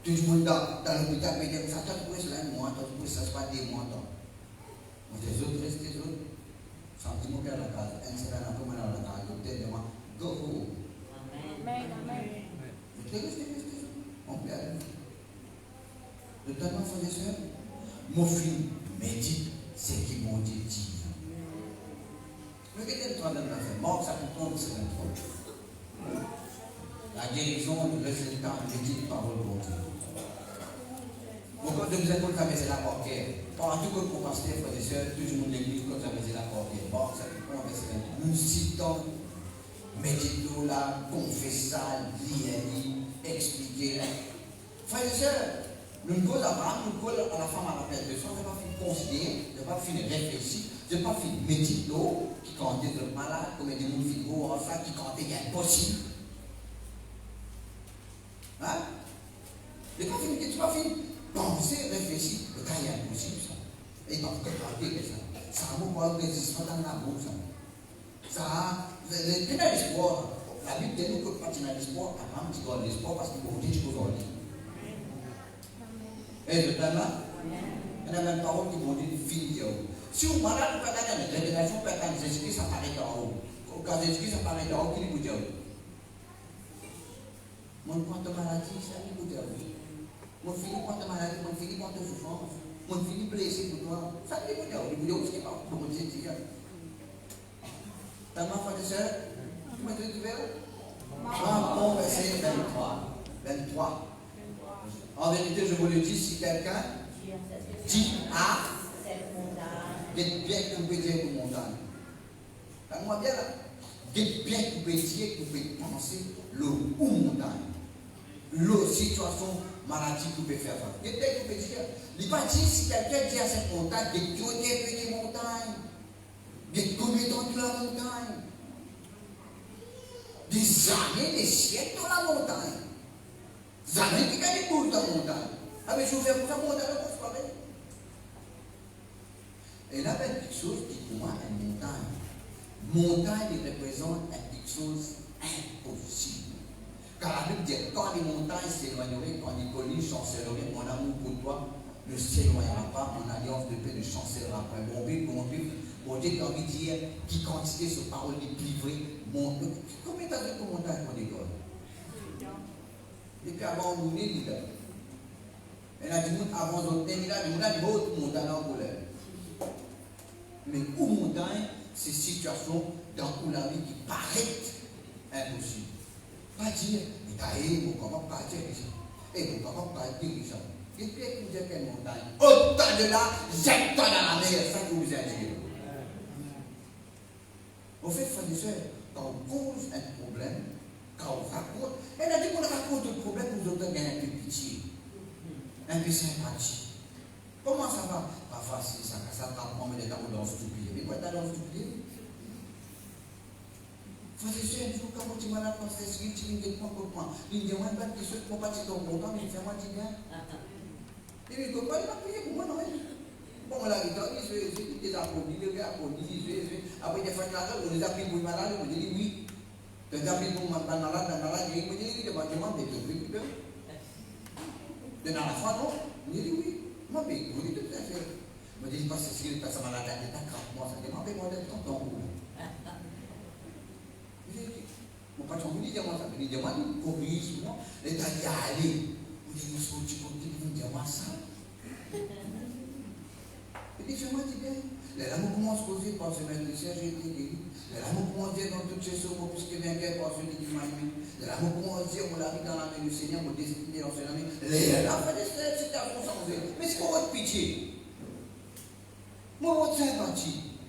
A: Tout le monde dans l'hôpital me dit, ça t'a trouvé cela un mois, t'as trouvé ça, c'est pas des mois. On dit, les autres, restent les autres. Sentiment qu'il y a la case, un seul an, comme on a la case, l'hôtel demande, go home.
B: Amen, amen.
A: Restez. On perd. Le temps, frères et sœurs, mon fils médite ce qui m'ont dit. Regardez le troisième affaire. Marc, ça peut prendre, c'est 23. La guérison, le résultat, médite parole de Dieu. Pourquoi de vous êtes comme c'est la portière? Par tout que pour pasteur, frères et sœurs, tout le monde l'église, comme ça, c'est la portière. Marc, ça peut prendre, c'est 23. Nous citons, médite-nous là, confessez, liez, expliquer. Frères et sœurs, nous cause Abraham, nous cause à la femme à la paix de sang, je n'ai pas fini de considérer, je n'ai pas fini de réfléchir, je n'ai pas fini de méditer qui comptait de malade, comme des gens qui vont en fait, qui comptait impossible. Hein? Je n'ai pas fini de penser, réfléchir, le cas est impossible ça. Et donc, ça a beaucoup de résistance dans la bouche. Ça a, le l'espoir. La Bible dit nous que quand il y a l'espoir, Abraham dit qu'on a l'espoir parce qu'il faut dire ce qu'on dit. Et le temps là, il y a même parole qui vont dire fille. Si vous malade, vous pouvez gagner une révélation, vous pouvez gagner Jésus-Christ, ça paraît en haut. Quand Jésus-Christ, ça paraît en haut, qui vous dit? Mon point de maladie, ça vous dit? Mon fils, point de maladie, mon fils, point de souffrance, mon fils blessé pour toi, ça vous dit? Il vous dit aussi pas pour vous dire. T'as ma foi de sœur? Tu m'as dit bon, verset 23. En vérité, je vous le dis, si quelqu'un dit à dites bien que vous pouvez dire pour montagne. Moi bien là. Dites bien que vous pouvez dire que vous pouvez penser l'eau ou montagne. L'eau, situation, maladie que vous pouvez faire. Dites bien que vous pouvez dire. Il ne va pas dire si quelqu'un dit à cette montagne, dites que vous pouvez dire montagne. Dites combien de temps de la montagne. Des années, des siècles dans la montagne. Des années qui gagnent des boules dans la montagne. Ah mais je vous fais pour ça, montagne, on se parle. Et là, il y a quelque chose qui pour moi est montagne. Montagne représente quelque chose impossible. Car la Bible dit, quand les montagnes s'éloigneraient, quand les collines chancelleraient, mon amour pour toi ne s'éloignera pas, mon alliance de paix ne chancellera pas. Mon Dieu, j'ai envie de dire, qui quantité ce parole est livrée, combien t'as vu pour montagne qu'on école? Et puis avant, on nous dit, et là, du monde, avant, on dit, là, du monde, montagne en colère. Mais où montagne, c'est situation dans où la vie qui paraît impossible. Pas dire, mais t'as aimé, comment pas dire ça? Et comment pas dire ça? Et puis, vous dites quelle montagne? Autant de là, jette-toi dans la mer, ça que vous avez dit. Au fait, frères et sœurs, quand on cause un problème, quand on raconte, elle a dit qu'on raconte le problème, nous autres gagnons un peu de pitié, un peu sympathie. Comment ça va? Pas facile, ça t'apprend, mais les gens dans ce stupide. Mais quoi, t'as dans ce stupide? Frères et sœurs, il faut quand tu m'as la pensée, tu me dis quoi pour moi? Il me dit, moi, pas de choses, pour pas ton content, mais il fait moi du bien. Et puis, comment il va payer pour moi, non? Bon, là, il dit, des applaudis, les gars applaudissent, après, des fois, on les a pris pour malade, on dit oui. Les a pris pour malade, il me dit, il demande des trucs, de dans la foi, non? Il dit oui. Moi, mais vous dites tout à fait. Je me dis, parce que si ça malade, il est à 4 mois, ça demande moi d'être content. Mon patron vous dit, moi, ça me dit, moi, il corrige, moi, et t'as dit, allez. Vous dites, monsieur, tu peux dire, moi ça. Il dit, fais-moi du bien. L'amour commence à causer par ce maître de Serge, j'ai été guéri. L'amour commence à dire dans toutes ces choses, puisque vainqueur par celui qui m'a aimé. L'amour commence à dire, on l'a mis dans la main du Seigneur, mon destiné dans ses amis. La fin de c'est à vous changer. Mais c'est pour votre pitié. Moi, votre sympathie.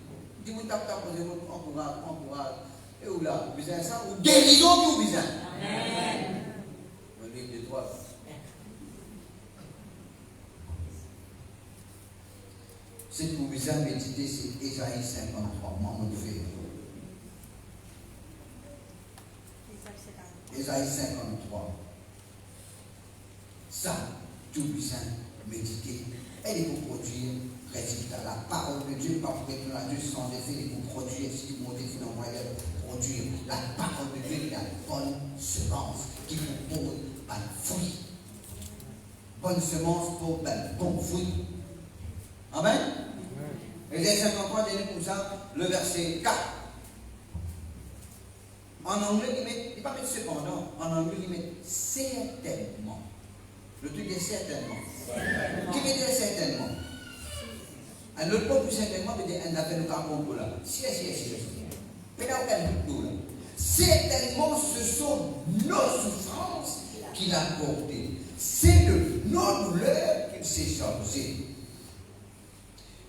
A: Si vous tapez, vous encourage. Et où là, vous besoin de ça, ou guérison, vous besoin. Amen. Le livre de toi. Ce que vous besoin de méditer, c'est Ésaïe 53, membre de fait. Ésaïe 53. Ça, tout besoin de méditer. Elle est pour produire résultat. La parole de Dieu, pas pour être la Dieu sans effet, elle est pour produire ce qui monte dans le royaume. Produire la parole de Dieu qui a bonne semence, qui vous pose un fruit. Bonne semence pour un bon fruit. Amen. Ésaïe 53, il comme ça, le verset 4. En anglais, il ne pas mettre cependant, en anglais, il met certainement. Le truc est certainement. Qui veut dire certainement? Un autre mot plus certainement veut dire un appel au campo là. Si. Certainement, ce sont nos souffrances qu'il a portées. C'est de nos douleurs qu'il s'est chargé.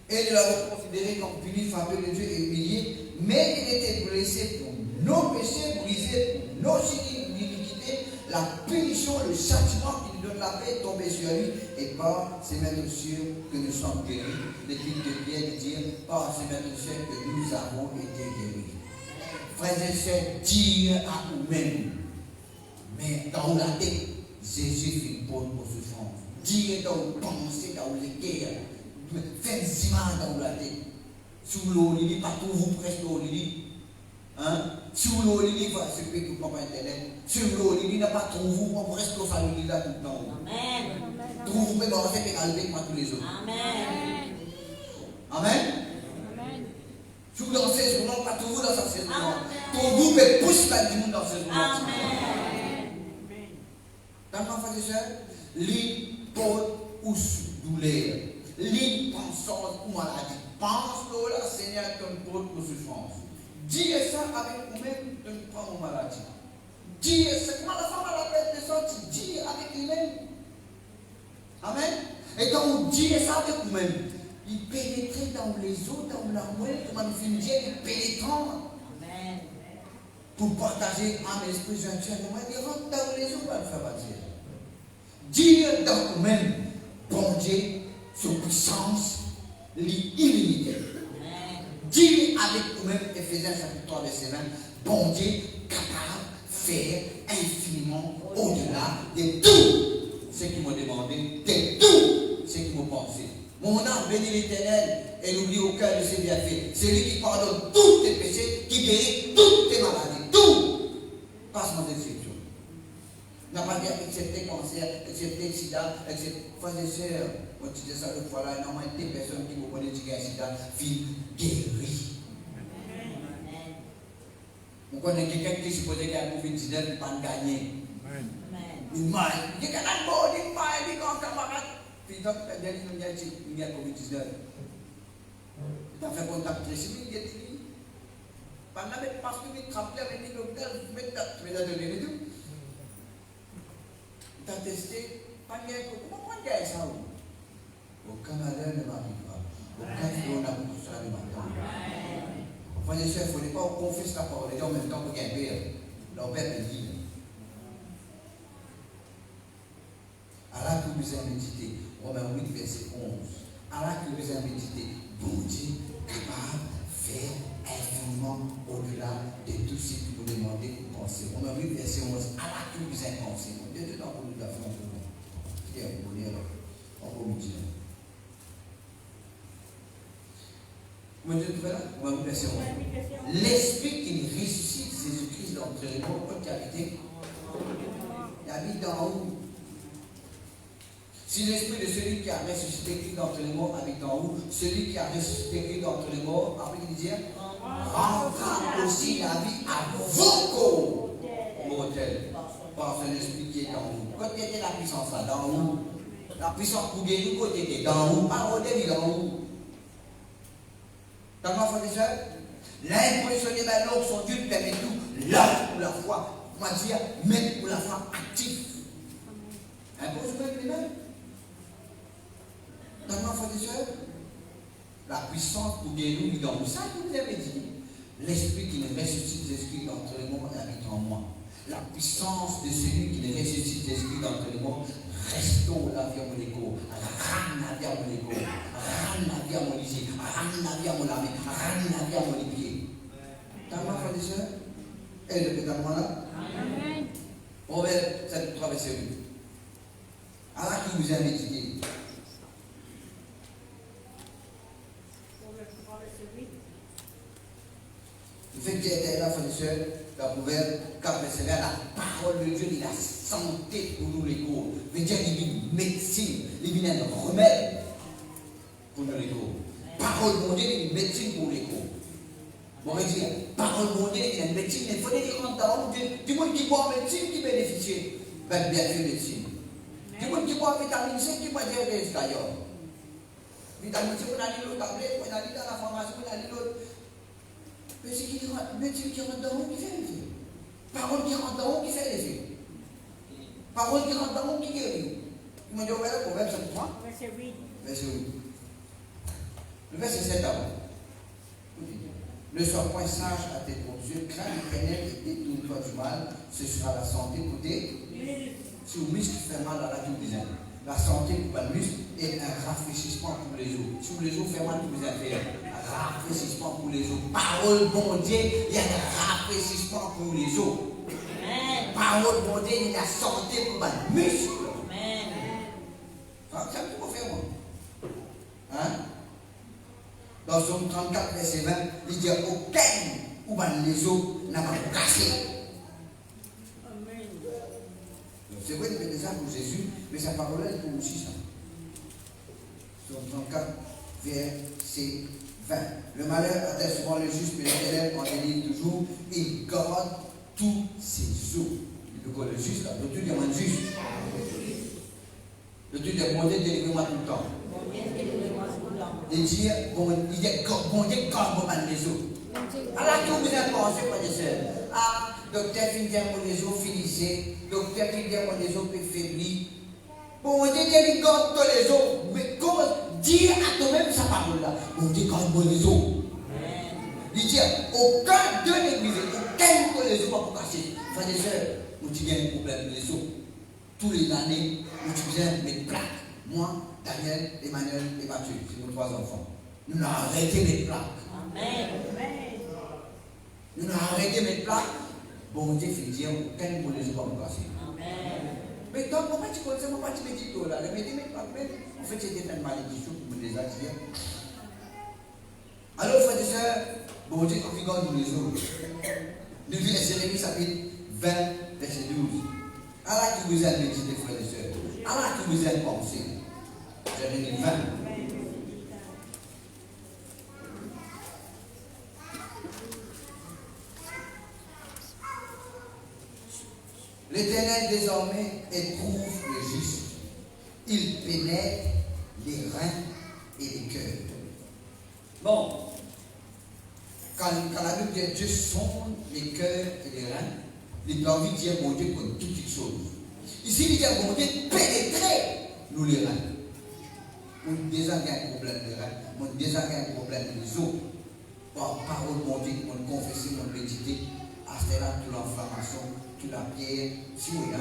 A: Et nous l'avons considéré comme puni, frappé de Dieu et humilié, mais il était blessé pour nos péchés, brisé pour nos iniquités. La punition, le châtiment qui nous donne la paix est tombé sur lui, et par ces mêmes cieux que nous sommes guéris. L'Écriture de Pierre dit, par ces mêmes cieux que nous avons été guéris. Frères et sœurs, dire à vous-même, mais dans la tête, Jésus fait une bonne pour souffrance. Dire dans vos pensées, dans les guerres, faites zima dans la tête. Sous l'eau, il dit, partout vous presque l'eau, il dit. Hein? Sur l'eau, il dit, c'est ce que vous comprenez internet. Sur l'eau, il dit, n'a pas trouvé, on presque au salut là tout le temps. Amen. Trouve-vous dans cette égalité par tous les autres. Amen. Amen. Si vous dansez sur l'eau, pas tout vous dans cette saison. Ton groupe est pousse pas du monde dans cette saison. Amen. D'accord, frères et sœurs? L'île porte ou douleur. L'île pensance ou maladie. Pense-le là, Seigneur, ton porte ou souffrance. Dis ça avec vous-même, de ne pas en maladie. Dis ça, comment la femme a la tête de sortie, dis avec lui-même. Amen. Et quand vous dites ça avec vous-même, il pénétrait dans les eaux, dans la moelle, comme on fait une diète, il pénétrant. Amen. Pour partager un esprit gentil, il rentre dans les eaux, pour le faire bâtir. Dis dans vous-même, bon Dieu, son puissance, l'illimité. Dis avec vous-même, Éphésiens chapitre 3, verset 20, bon Dieu, capable de faire infiniment au-delà de tout ce qui m'a demandé, de tout ce qui m'a pensé. Mon âme bénit l'Éternel et n'oublie aucun de ses bienfaits. C'est lui qui pardonne tous tes péchés, qui guérit toutes tes maladies, tout. Passe-moi cette scripture. N'a pas dit accepter cancer, accepter sida, accepter. Frères et sœurs, quand tu dis ça, le voilà, il y a des personnes qui vous connaissent qui ont sida, filles guéries. Vous connaissez quelqu'un qui supposait qu'il y a un Covid-19, il ne peut pas gagner. Il m'a dit qu'il y a un bon, il m'a dit qu'il y a un camarade. Puis donc, il y a Covid-19. Il a fait contact précis, il a dit. Pendant parce que il frappait avec les docteurs, il a donné les deux. Il a testé, pas de comment on gagne ça? Au Canada, ne m'arrive pas. Au Canada, on a beaucoup ça le matin. Frères et sœurs, il ne faut pas confesser la parole. En même temps, pour qu'il y ait un père. Leur père est libre. Allah que vous avez médité, Romains 8, verset 11. Allah que vous avez médité, bon Dieu, capable de faire infiniment au-delà de tout ce que vous demandez ou pensez. Romains 8, verset 11. Allah que vous avez pensé. Dieu te donne pour nous la faire en commun. Qui est pour dire en commun. Vous me dites là, Romains 8, verset 11. L'esprit qui ressuscite Jésus-Christ d'entre les morts, quand il habite dans haut. Si l'esprit de celui qui a ressuscité Christ d'entre les morts habite en vous, celui qui a ressuscité Christ d'entre les morts, après il dit, rendra aussi la vie à vos corps mortels, par son esprit qui est en vous. Quand était la puissance là, dans vous, la puissance pour guérir, côté était dans vous, pas au début dans vous. Comment, frères et sœurs? L'impressionner l'autre, son Dieu permet tout. Là pour la foi, on va dire, mettre pour la foi active. Impose-moi les mains. Comment, frères et sœurs? La puissance pour guérir nous dans ça que vous avez dit. L'esprit qui ne ressuscite l'esprit d'entre les morts habite en moi. La puissance de celui qui ne ressuscite l'esprit d'entre les morts restaure la vie à mon écho, rame la vie à mon écho, rame la vie à mon lycée, rame la vie à mon âme, rame la vie à mon pied. T'as ma frère et sœurs? Et le pétard là?
B: Amen.
A: Proverbe 7, 3, verset 8. Alors qui vous a médité? Le fait qu'il était là, frère et sœurs, la Proverbe 4, verset 20, la parole de Dieu, il a santé pour nous les corps. Veut dire qu'il y a une médecine, il y a un remède pour nous les corps. Parole mondiale, il y a une médecine pour les corps. On va dire, parole mondiale, il y a une médecine, il faut dire que du monde qui boit médecine, qui bénéficie, ben bien sûr médecine. Du monde qui boit vitamine C, qui va dire des d'ailleurs. Vitamine C, on a dit l'autre tablette, on a dit dans la pharmacie, on a dit l'autre. Mais c'est qui médecine qui rentre dans l'eau qui fait l'effet. Parole qui rentre dans l'eau qui fait l'effet. Parole qui rentre dans l'eau qui guérit. Il m'a dit, on va le Proverbe 53.
C: Verset 8.
A: Verset 8. Le verset 7 d'abord. Ne sois point sage à tes propres yeux, crains l'Éternel et détourne-toi du mal, ce sera la santé pour tes. Si le muscle fait mal à la tout disant, la santé pour le muscle et un rafraîchissement pour les os. Si les os fait mal pour les affaires, un rafraîchissement pour les os. Parole bon Dieu, il y a un rafraîchissement pour les os.
C: Amen.
A: Parole bon Dieu, il y a la santé pour le muscle.
C: Amen.
A: Ça, c'est un petit peu faire, moi. Hein? Dans Somme 34, verset 20, il dit aucun ou les os n'a pas cassé.
C: Amen.
A: C'est vrai, il fait des pour Jésus, mais sa parole est pour aussi ça. Somme 34, verset 20. Le malheur atteint souvent le juste, mais l'Éternel en délivre toujours. Il garde tous ses os. Il peut quoi le juste, là, le Dieu demande juste. Le Dieu demande délivre-moi tout le temps. Il dit, bon Dieu, garde les os. Alors, que vous avez pensé, frères et sœurs? Ah, docteur Findia, les os finissez. Docteur Findia, les os faiblis. Bon Dieu, il garde tous les os. Mais comment dire à toi-même sa parole-là? Bon Dieu, garde les os. Il dit, aucun de l'église, aucun de les os va vous casser. Frères et sœurs, vous avez un problème des os. Tous les années, vous avez mes plaques. Moi, Daniel, Emmanuel et Mathieu, c'est nos 3 enfants. Nous avons arrêté mes plaques.
C: Amen.
A: Nous avons arrêté mes plaques. Bon Dieu fait dire, aucun de les os va me casser.
C: Amen.
A: Mais donc, pourquoi tu connais, pourquoi tu me dis tout là? Le métier, en fait, c'était une malédiction pour me les attirer. Alors, frères et sœurs, bon Dieu, quand il garde nous les os. Nous vivons les Jérémie, chapitre 20, verset 12. Allah qui vous a médité, frères et sœurs. Allah qui vous a pensé. Jérémie 20. L'Éternel désormais éprouve le juste. Il pénètre les reins et les cœurs. Bon, quand la Bible dit Dieu sonde les cœurs et les reins, il a envie de dire mon Dieu comme toute chose. Ici, il dit mon Dieu pénétrer nous les reins. On déjà a un problème de reins, on déjà a un problème des os. Par parole, mon Dieu, on confesse, on médite, à cela, toute l'inflammation, toute la pierre, si on a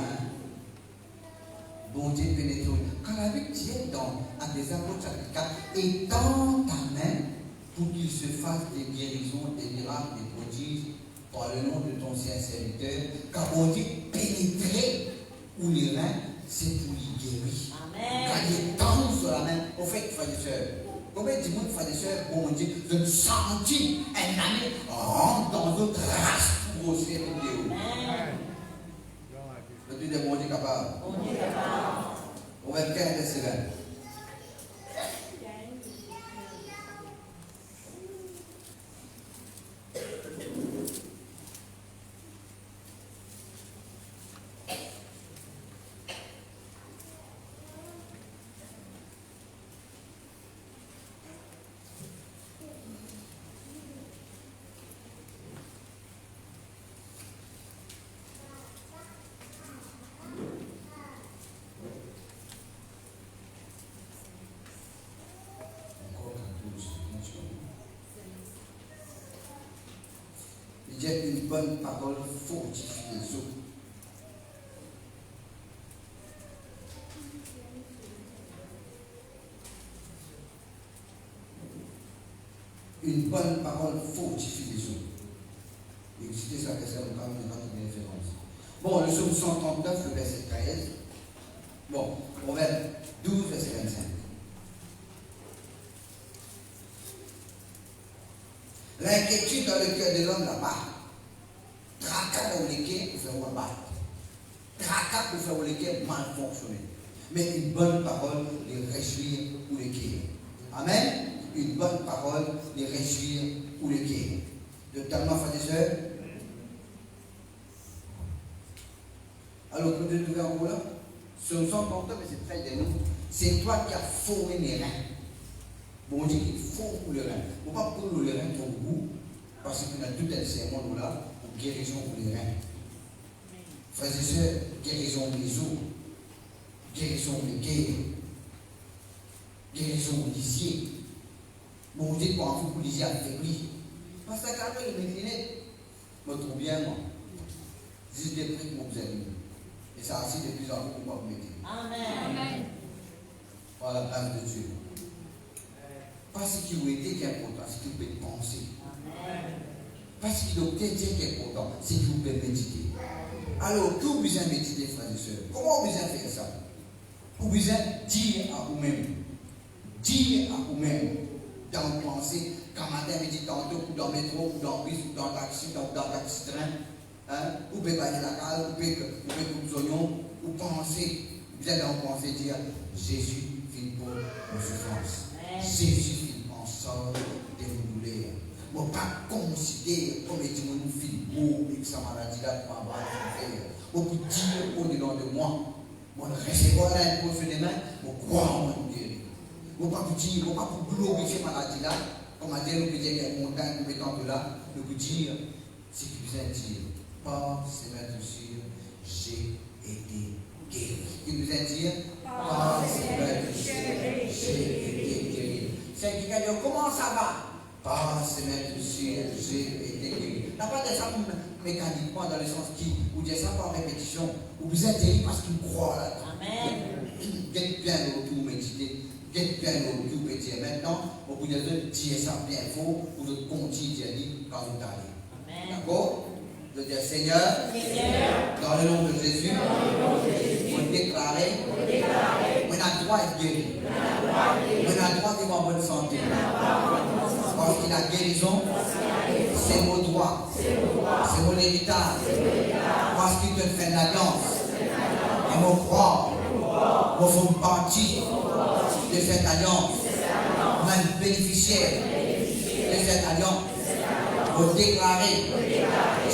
A: bon Dieu pénétre. Quand la Bible dit dans des apôtres chapitre 4, étends ta main pour qu'il se fasse des guérisons, des miracles, des prodiges, par le nom de ton saint serviteur, car on dit pénétrer ou les reins, c'est pour les guérir.
C: Amen.
A: Quand il tend sur la main, au fait, frères et sœurs, combien de monde, frères et sœurs, bon Dieu, je me sentis un ami rentre dans notre race pour grossir les vidéos. Le Dieu de mon Dieu capable. Au 25, verset 20. J'ai une bonne parole fortifie les autres. Une bonne parole fortifie les autres. Et citez ça, qu'est-ce que vous avez une référence. Bon, le psaume 139, le verset 13. Bon, Proverbe 12, verset 25. L'inquiétude dans le cœur de l'homme là-bas. Tracas dans le cœur pour faire battre. Tracas pour faire le cœur mal fonctionner. Mais une bonne parole les réjouir ou les cœur. Amen. Une bonne parole les réjouir ou les cœur. De tellement, frères et sœurs. Alors, vous devez trouver encore là. Ce ne sont pas mais c'est près de nous. C'est toi qui as formé mes reins. Bon Dieu, il faut pour le rein. Il ne faut pas pour le rein ton goût, parce qu'on a tout un sermon là pour guérison pour les reins. Frères et sœurs, guérison des os, guérison des cœurs, guérison des lisiers. Bon Dieu, pour un peu lisier affaibli. Parce que quand il me dit, je me trouve bien, moi. Juste des prix pour vous aider. Et ça aussi de plus en plus pour vous mettre.
C: Amen.
A: Par la grâce de Dieu. Pas ce qui vous était qui est important, c'est ce que vous pouvez penser. Pas ce qui vous était qui est important, c'est ce que vous pouvez méditer. Alors, que vous besoin méditer, frères et sœurs? Comment vous besoin faire ça? Vous besoin dire à vous-même. Dire à vous-même. Dans vos pensées, quand matin, médite tantôt, ou dans le métro, ou dans le bus, ou dans le taxi, ou dans le taxi-train. Vous pouvez bailler la cale, vous pouvez couper vos oignons, vous pensez. Vous allez en penser dire Jésus fit pour nos souffrances. Jésus fit en sorte de nous douleurs. On ne peut pas considérer comme étant nous fit beau et que sa maladie là pour avoir souffert. On peut dire au-dedans de moi, on recevoir l'impôt sur les mains, on croit en mon Dieu. On ne peut pas dire, on ne peut pas glorifier la maladie là, comme à dire, on peut dire qu'il y a une montagne compétente là, on peut dire, c'est que vous allez dire, par ces mains sûres, j'ai été guéri. Il nous a dit, par ces mains sûres, j'ai été guéri. C'est qui a dit, comment ça va? Par ces mains sûres, j'ai été guéri. N'a pas de ça mécaniquement dans le sens qui, ou dire ça par répétition, ou vous êtes guéri parce qu'il croit là-dedans.
C: Amen.
A: Get bien le retour méditer, get bien le retour méditer. Maintenant, vous pouvez dire ça bien faux, ou de continuer à dire quand vous allez. D'accord? De dire Seigneur, dans le nom de Jésus, vous déclarez, on a droit d'être guéri. On a droit d'être en bonne santé. Parce que la guérison, c'est mon droit. C'est mon héritage. Parce qu'il te fait l'alliance. Et mon croix, nous faisons partie de cette alliance. Même bénéficiaire de cette alliance. Pour déclarer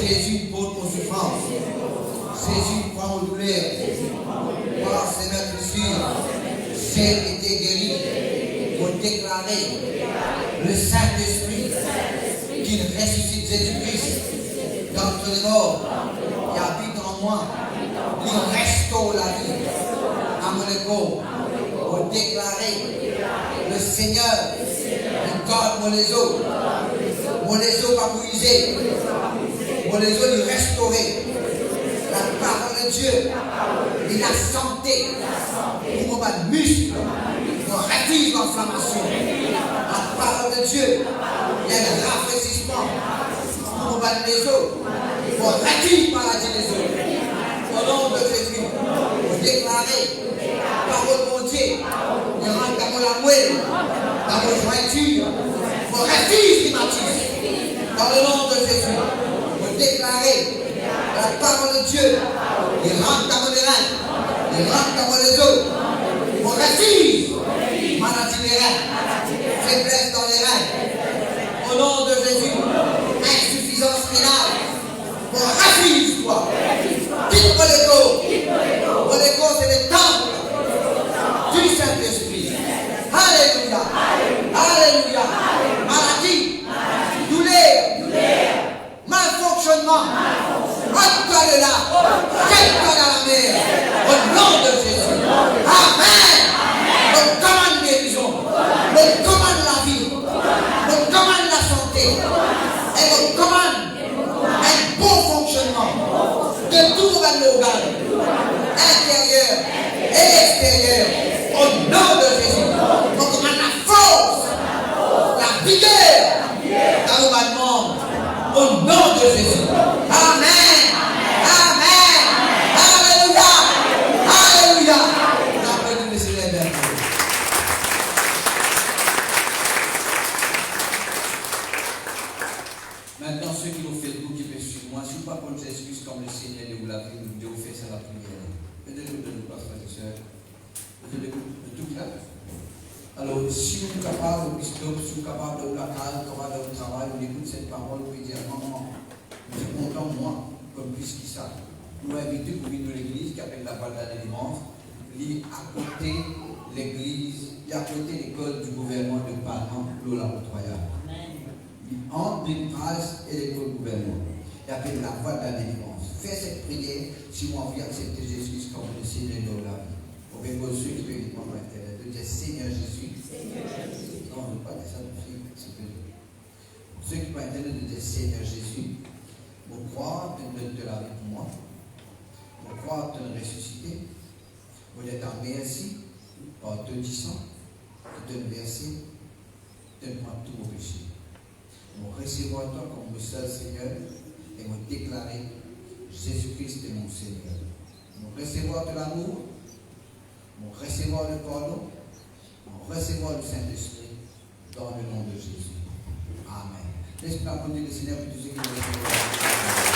A: Jésus pour nos souffrances. Jésus prend nos douleurs. Par ses mains sûres, j'ai été guéri. Pour déclarer le Saint-Esprit qui ressuscite Jésus-Christ d'entre les morts, qui habite en moi, qui restaure la vie à mon écho. Pour déclarer le Seigneur, il garde mon les os. Mon les os pas brisés. Mon les os restaurés. La parole de Dieu. Et la santé. Pour mon muscle. Pour réduire l'inflammation. La parole de Dieu. Il y a un rafraîchissement. Pour mon les os. Pour réduire la maladie des os. Au nom de Jésus. Pour déclarer. Parole de Dieu. Il rentre dans la moelle. Dans vos jointures. Pour réduire l'hématisme. Dans le nom de Jésus, vous déclarez la parole de Dieu. Il rentre dans les reins. Il rentre dans les os. Vous réduire maladie des reins. Faiblesse dans les reins. Au nom de Jésus, insuffisance rénale. Vous réduire toi. Quitte les corps. Les corps, c'est le temple du Saint-Esprit. Alléluia. Alléluia. Maladie. Douleur, malfonctionnement, rentre-le-là, jette-le dans la mer, au nom de Jésus. Amen. On commande guérison, on commande la vie, on commande la santé, et on commande fonctionnement de tous vos organes, intérieurs et extérieurs, au nom de Jésus. On commande la force, la vigueur dans vos membres, au nom de Jésus. Amen. Amen. Alléluia. Alléluia. Applaudissez le Seigneur d'un peu. Maintenant, ceux qui vous faites vous qui peuvent suivre moi, si vous ne pas prendre excuse comme le Seigneur de vous l'a fait, de vous faire ça la prière. Faites-le de nous, frères et sœurs. Faites-le de tout cela. Alors, si vous êtes capable de bistop, si vous êtes capable de la calme, capable de travail, vous écoutez cette parole, vous pouvez dire, maman, je suis content, moi, comme plus qui ça. Nous invitons pour venir de l'église qui appelle la Val d'Allégrance, il est à côté l'église, il est à côté l'école du gouvernement de Parlement, Lola Royal. Entre une phrase et l'école gouvernement. Il appelle la voie de la délivrance. Fais cette prière si vous avez accepté Jésus comme le Seigneur de la vie. Vous pouvez poser ceux qui peuvent dire par Internet, de dire Seigneur Jésus. Non, je ne veux pas dire ça, c'est plus. Ceux qui peuvent Internet, de dire Seigneur Jésus. Vous croire de la vie pour moi. Vous croire de le ressusciter. Vous êtes en merci par te disant, de te verser, de prendre tous vos péchés. Vous recevoir toi comme le seul Seigneur et vous déclarer Jésus-Christ est mon Seigneur. Vous recevoir de l'amour, vous recevoir le pardon, vous recevoir le Saint-Esprit dans le nom de Jésus. Amen. Laisse-moi appeler le Seigneur pour tous ceux qui veulent recevoir.